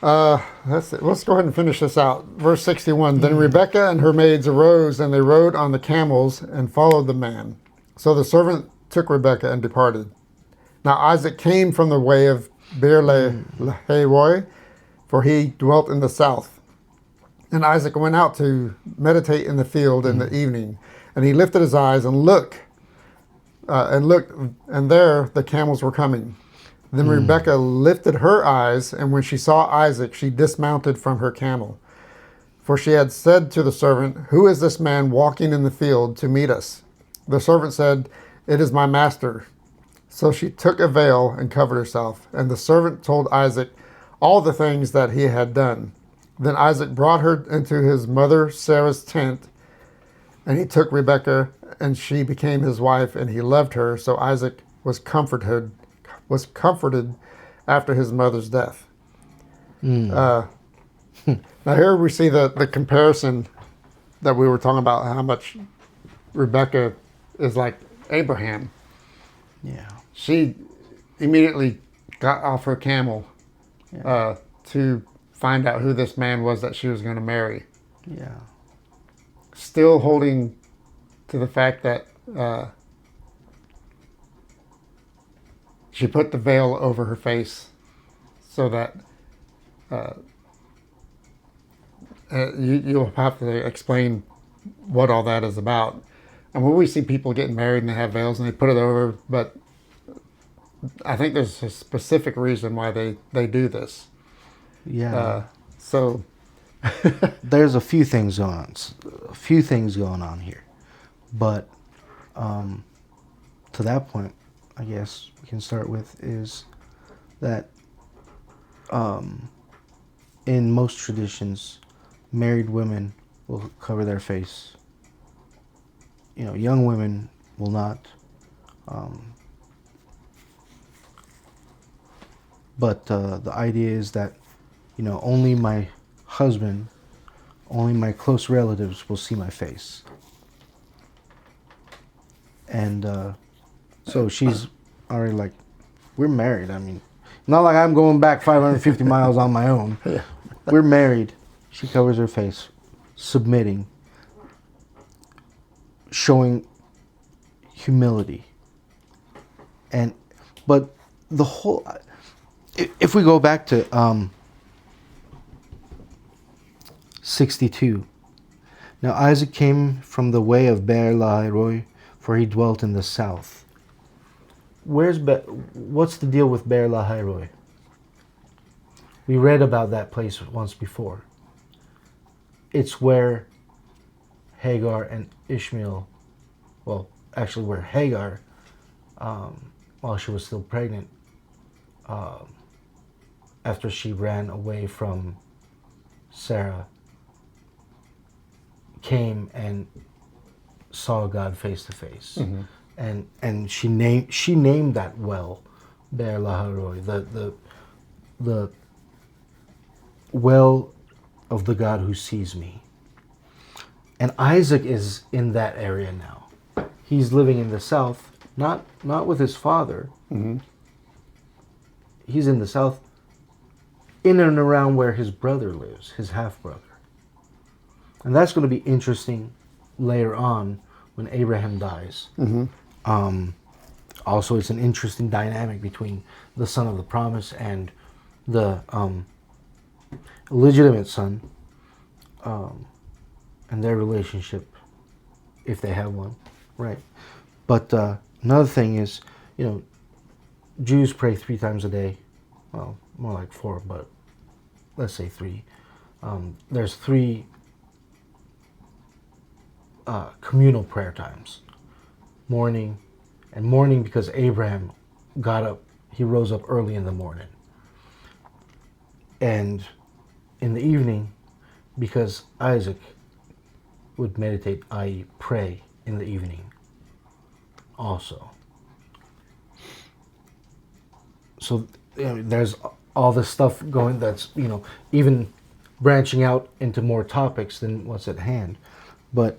Let's go ahead and finish this out. Verse 61. Then Rebekah and her maids arose, and they rode on the camels and followed the man. So the servant took Rebekah and departed. Now Isaac came from the way of Beer-lahai-roi, for he dwelt in the south. And Isaac went out to meditate in the field in the evening, and he lifted his eyes and looked, and there the camels were coming. Then Rebekah lifted her eyes, and when she saw Isaac, she dismounted from her camel. For she had said to the servant, "Who is this man walking in the field to meet us?" The servant said, "It is my master." So she took a veil and covered herself, and the servant told Isaac all the things that he had done. Then Isaac brought her into his mother Sarah's tent, and he took Rebekah, and she became his wife, and he loved her. So Isaac was comforted after his mother's death. Now here we see the comparison that we were talking about, how much Rebekah is like Abraham. Yeah. She immediately got off her camel to find out who this man was that she was going to marry. Yeah. Still holding to the fact that she put the veil over her face so that you'll have to explain what all that is about. And when we see people getting married and they have veils and they put it over, but I think there's a specific reason why they do this. Yeah. So there's a few things going on here, but to that point, I guess we can start with is that in most traditions, married women will cover their face. You know, young women will not. But the idea is that, you know, only my husband, only my close relatives will see my face. And so she's already like, we're married. I mean, not like I'm going back 550 miles on my own. Yeah. We're married. She covers her face, submitting, showing humility. But the whole, if we go back to 62, now Isaac came from the way of Beer-lahai-roi, for he dwelt in the south. What's the deal with Beer-lahai-roi? We read about that place once before. It's where Hagar and Ishmael, well, actually where Hagar, while she was still pregnant, after she ran away from Sarah, came and saw God face to face. And she named that well Beer-lahai-roi, the well of the God who sees me. And Isaac is in that area now. He's living in the south, not with his father. He's in the south, in and around where his brother lives, his half-brother. And that's going to be interesting later on when Abraham dies. Also, it's an interesting dynamic between the son of the promise and the legitimate son, and their relationship, if they have one, right? But another thing is, you know, Jews pray 3 times a day. Well, more like 4, but let's say 3. There's 3 communal prayer times. Morning because Abraham got up, he rose up early in the morning. And in the evening, because Isaac would meditate, i.e. pray in the evening also. So there's all this stuff going that's, you know, even branching out into more topics than what's at hand. But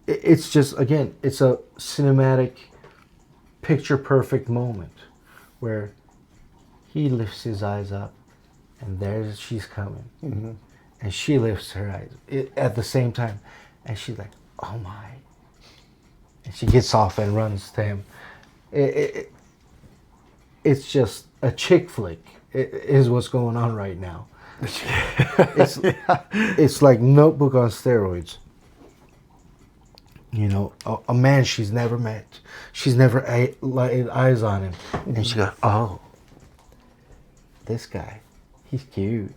it's just, again, it's a cinematic, picture-perfect moment where He lifts his eyes up, and there she's coming. And she lifts her eyes at the same time. And she's like, oh my. And she gets off and runs to him. It's just a chick flick is what's going on right now. It's like Notebook on steroids. You know, a man she's never met. She's never laid eyes on him. And she goes, oh, this guy, he's cute.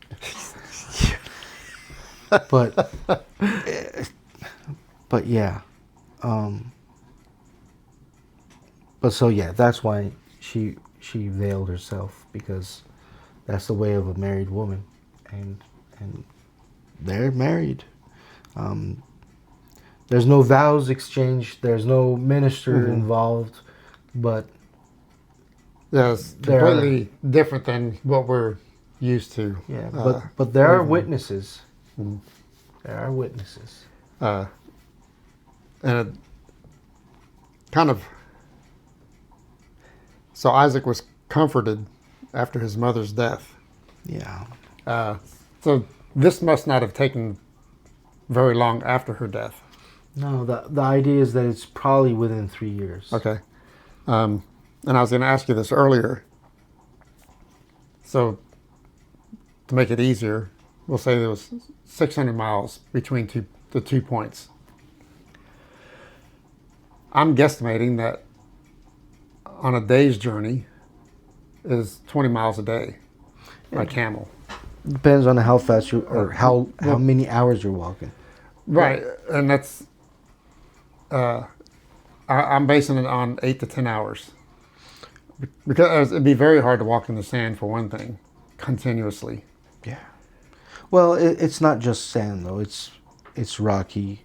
But yeah. But so yeah, that's why she veiled herself, because that's the way of a married woman, and they're married. There's no vows exchanged. There's no minister involved, but yeah, it's completely different than what we're used to. Yeah, but there are witnesses. There are witnesses. And it kind of. So Isaac was comforted after his mother's death. Yeah. So this must not have taken very long after her death. No, the idea is that it's probably within 3 years. Okay. And I was going to ask you this earlier. So to make it easier, we'll say there was 600 miles between the 2 points. I'm guesstimating that on a day's journey is 20 miles a day by camel. Depends on how fast you, or how many hours you're walking. Right, and that's I'm basing it on 8 to 10 hours, because it'd be very hard to walk in the sand, for one thing, continuously. Yeah. Well, it's not just sand though. It's rocky.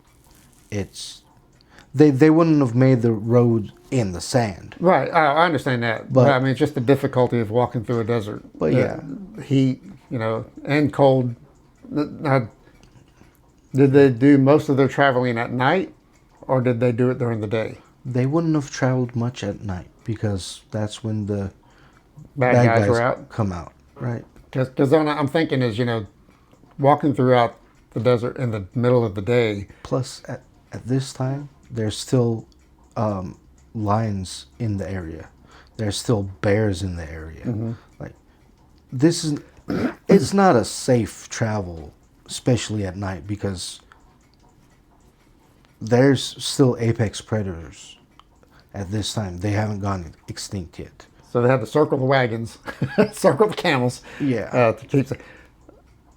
They wouldn't have made the road in the sand. Right, I understand that, but I mean, it's just the difficulty of walking through a desert. But yeah, heat, and cold. Now, did they do most of their traveling at night, or did they do it during the day? They wouldn't have traveled much at night, because that's when the bad guys were out. Come out, right? Because I'm thinking is, walking throughout the desert in the middle of the day. Plus, at this time, there's still lions in the area. There's still bears in the area. Like, it's not a safe travel, especially at night, because there's still apex predators at this time. They haven't gone extinct yet. So they had to circle the wagons, circle the camels. Yeah. To keep.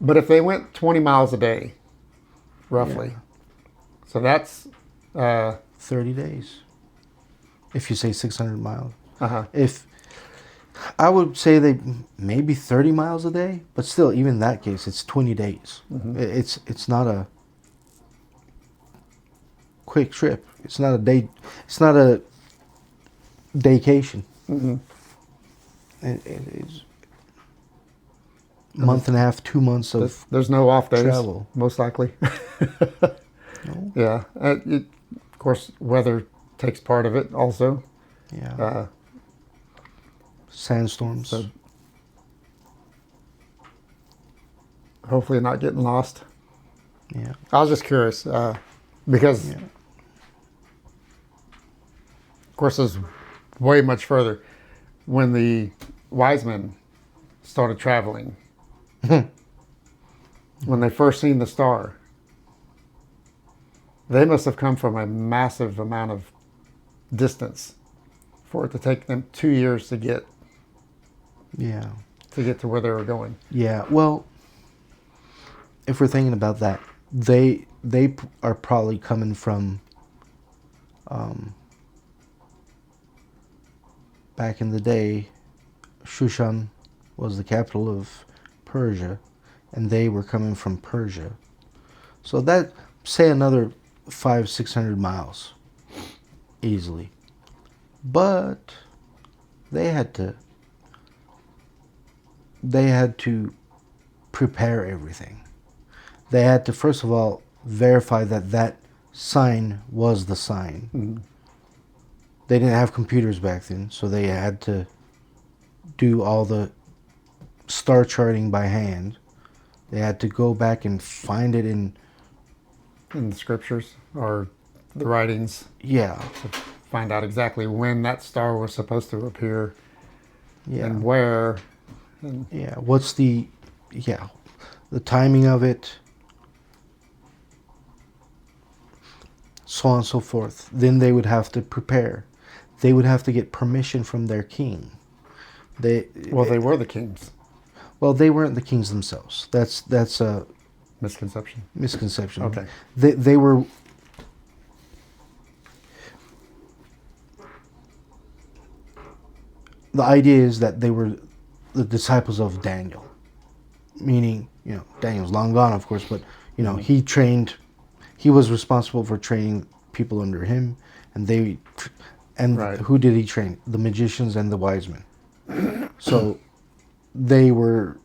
But if they went 20 miles a day, roughly, so that's 30 days. If you say 600 miles. Uh-huh. If I would say they maybe 30 miles a day, but still, even in that case, it's 20 days. It's not a quick trip. It's not a day. It's not a daycation. It's a month and a half, 2 months of there's no off days, travel. Most likely. No. Yeah. Of course, weather takes part of it also. Yeah. Sandstorms. So hopefully not getting lost. Yeah. I was just curious because, of course, it's way much further. When the wise men started traveling, when they first seen the star, they must have come from a massive amount of distance for it to take them 2 years to get to where they were going. Yeah. Well, if we're thinking about that, they are probably coming from back in the day. Shushan was the capital of Persia, and they were coming from Persia. So that, say, another 500-600 miles easily. But they had to prepare everything. They had to, first of all, verify that sign was the sign. They didn't have computers back then, so they had to do all the star charting by hand. They had to go back and find it in the scriptures or the writings yeah, to find out exactly when that star was supposed to appear yeah, and where. And yeah. What's the timing of it, so on and so forth. Then they would have to prepare. They would have to get permission from their king. They they were the kings. Well, they weren't the kings themselves. That's a Misconception. misconception. Okay. They were. The idea is that they were the disciples of Daniel, meaning Daniel's long gone, of course, but he trained. He was responsible for training people under him, and Right. who did he train? The magicians and the wise men. So they were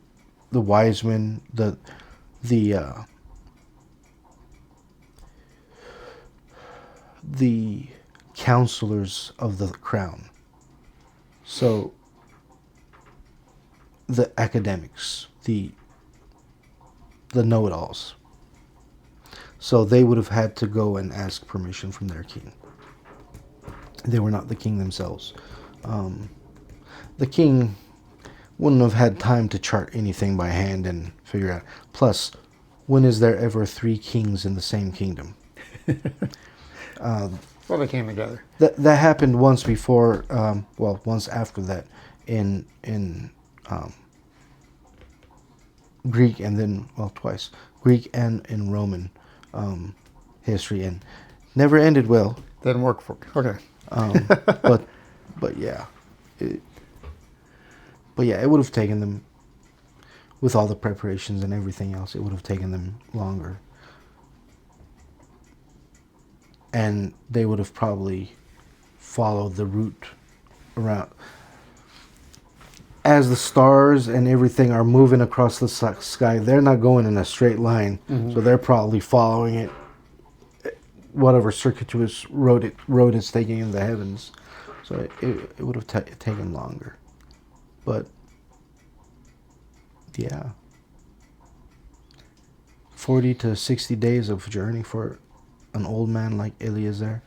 the wise men, the counselors of the crown. So the academics, the know-it-alls. So they would have had to go and ask permission from their king. They were not the king themselves. The king wouldn't have had time to chart anything by hand and figure out. Plus, when is there ever 3 kings in the same kingdom? Well, they came together. That happened once before. Once after that, in Greek, and then twice, Greek and in Roman history, and never ended well. Didn't work for. Okay. But yeah, it would have taken them, with all the preparations and everything else, it would have taken them longer. And they would have probably followed the route around. As the stars and everything are moving across the sky, they're not going in a straight line. Mm-hmm. So they're probably following it, whatever circuitous road it's taking in the heavens. So it would have taken longer. But, yeah. 40 to 60 days of journey for an old man like Eliezer.